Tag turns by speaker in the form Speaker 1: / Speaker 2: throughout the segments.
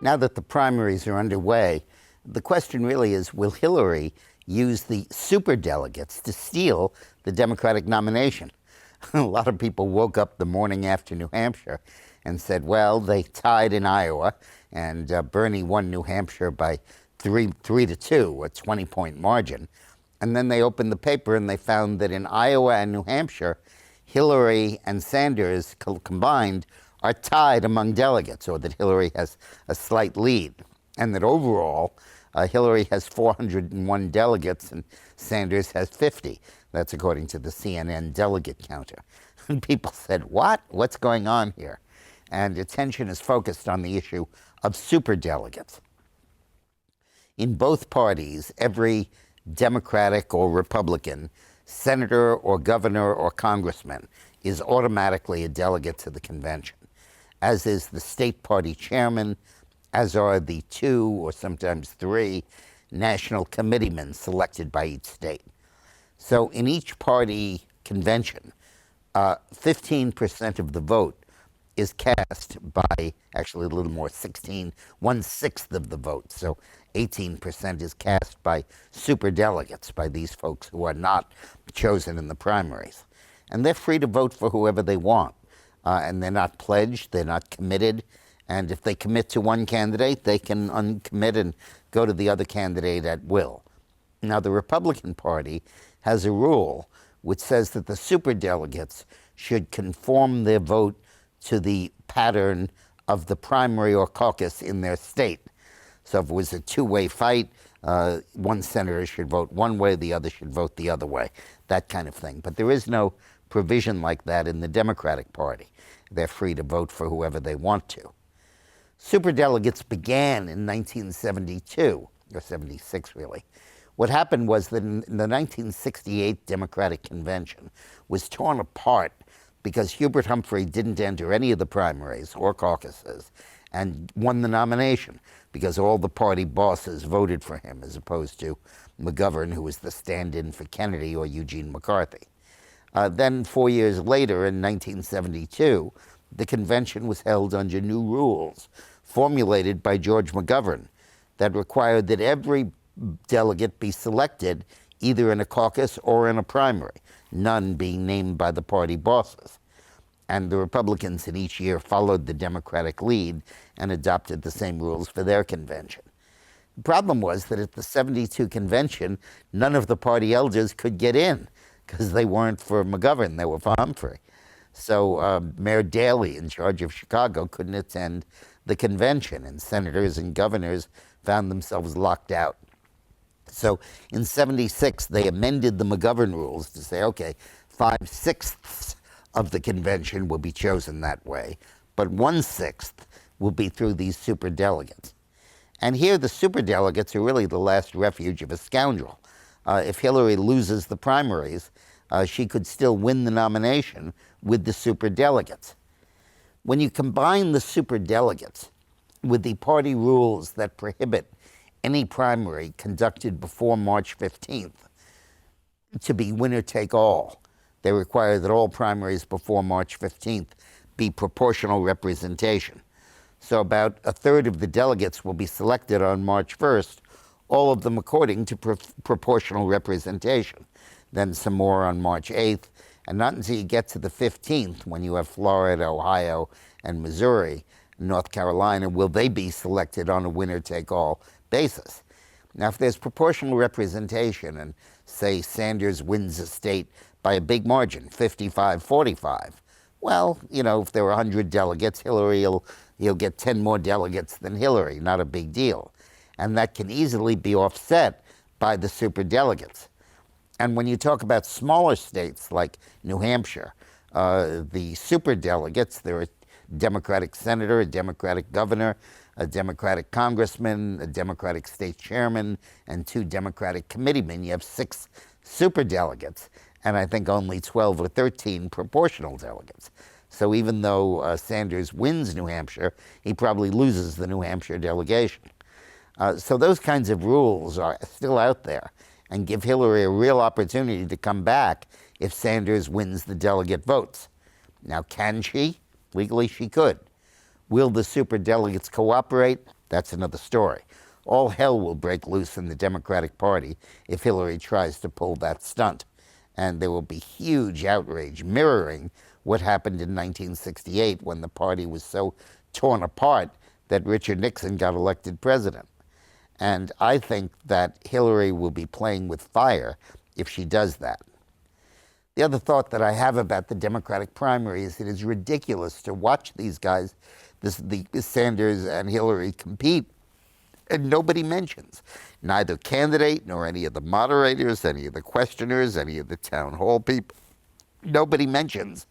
Speaker 1: Now that the primaries are underway, the question really is, will Hillary use the superdelegates to steal the Democratic nomination? A lot of people woke up the morning after New Hampshire and said, well, they tied in Iowa, and Bernie won New Hampshire by 3-2, a 20-point margin. And then they opened the paper and they found that in Iowa and New Hampshire, Hillary and Sanders combined are tied among delegates, or that Hillary has a slight lead, and that overall Hillary has 401 delegates and Sanders has 50. That's according to the CNN delegate counter. And people said, what? What's going on here? And attention is focused on the issue of superdelegates. In both parties, every Democratic or Republican senator or governor or congressman is automatically a delegate to the convention, as is the state party chairman, as are the 2 or sometimes 3 national committeemen selected by each state. So in each party convention, 15% of the vote is cast by, actually a little more, 1/6 of the vote. So 18% is cast by superdelegates, by these folks who are not chosen in the primaries. And they're free to vote for whoever they want. And they're not pledged, they're not committed. And if they commit to one candidate, they can uncommit and go to the other candidate at will. Now, the Republican Party has a rule which says that the superdelegates should conform their vote to the pattern of the primary or caucus in their state. So if it was a two-way fight, one senator should vote one way, the other should vote the other way, that kind of thing. But there is no provision like that in the Democratic Party. They're free to vote for whoever they want to. Superdelegates began in 1972, or 76 really. What happened was that in the 1968 Democratic Convention was torn apart because Hubert Humphrey didn't enter any of the primaries or caucuses and won the nomination because all the party bosses voted for him, as opposed to McGovern, who was the stand-in for Kennedy, or Eugene McCarthy. Then 4 years later, in 1972, the convention was held under new rules formulated by George McGovern that required that every delegate be selected either in a caucus or in a primary, none being named by the party bosses. And the Republicans in each year followed the Democratic lead and adopted the same rules for their convention. The problem was that at the 72 convention, none of the party elders could get in because they weren't for McGovern, they were for Humphrey. So Mayor Daley, in charge of Chicago, couldn't attend the convention, and senators and governors found themselves locked out. So in 76, they amended the McGovern rules to say, okay, 5/6 of the convention will be chosen that way, but 1/6 will be through these superdelegates. And here the superdelegates are really the last refuge of a scoundrel. If Hillary loses the primaries, she could still win the nomination with the superdelegates. When you combine the superdelegates with the party rules that prohibit any primary conducted before March 15th to be winner-take-all, they require that all primaries before March 15th be proportional representation. So about a third of the delegates will be selected on March 1st, all of them according to proportional representation. Then some more on March 8th, and not until you get to the 15th, when you have Florida, Ohio, and Missouri, North Carolina, will they be selected on a winner-take-all basis. Now, if there's proportional representation, and say Sanders wins a state by a big margin, 55-45, well, you know, if there were 100 delegates, he'll get 10 more delegates than Hillary, not a big deal. And that can easily be offset by the superdelegates. And when you talk about smaller states like New Hampshire, the superdelegates, there are a Democratic senator, a Democratic governor, a Democratic congressman, a Democratic state chairman, and 2 Democratic committeemen. You have 6 superdelegates, and I think only 12 or 13 proportional delegates. So even though Sanders wins New Hampshire, he probably loses the New Hampshire delegation. So those kinds of rules are still out there and give Hillary a real opportunity to come back if Sanders wins the delegate votes. Now, can she? Legally, she could. Will the superdelegates cooperate? that's another story. All hell will break loose in the Democratic Party if Hillary tries to pull that stunt. And there will be huge outrage mirroring what happened in 1968 when the party was so torn apart that Richard Nixon got elected president. And I think that Hillary will be playing with fire if she does that. The other thought that I have about the Democratic primary is it is ridiculous to watch these guys, the Sanders and Hillary, compete, and nobody mentions, neither candidate nor any of the moderators, any of the questioners, any of the town hall people, nobody mentions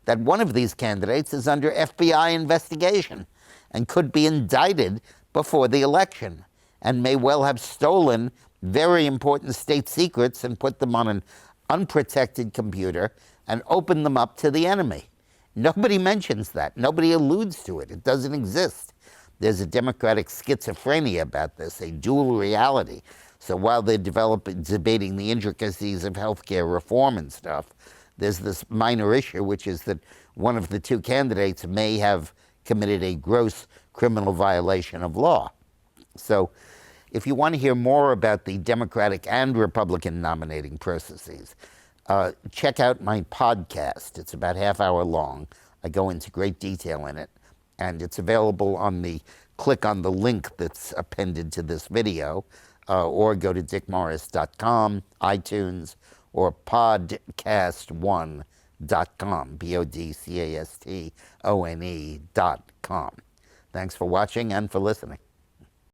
Speaker 1: that one of these candidates is under FBI investigation and could be indicted before the election and may well have stolen very important state secrets and put them on an unprotected computer and opened them up to the enemy. Nobody mentions that. Nobody alludes to it. It doesn't exist. There's a Democratic schizophrenia about this, a dual reality. So while they're debating the intricacies of healthcare reform and stuff, there's this minor issue, which is that one of the two candidates may have committed a gross criminal violation of law. So if you want to hear more about the Democratic and Republican nominating processes, check out my podcast. It's about half-hour long. I go into great detail in it. And it's available on click on the link that's appended to this video, or go to dickmorris.com, iTunes, or podcast1.com, BODCASTONE.com. Thanks for watching and for listening.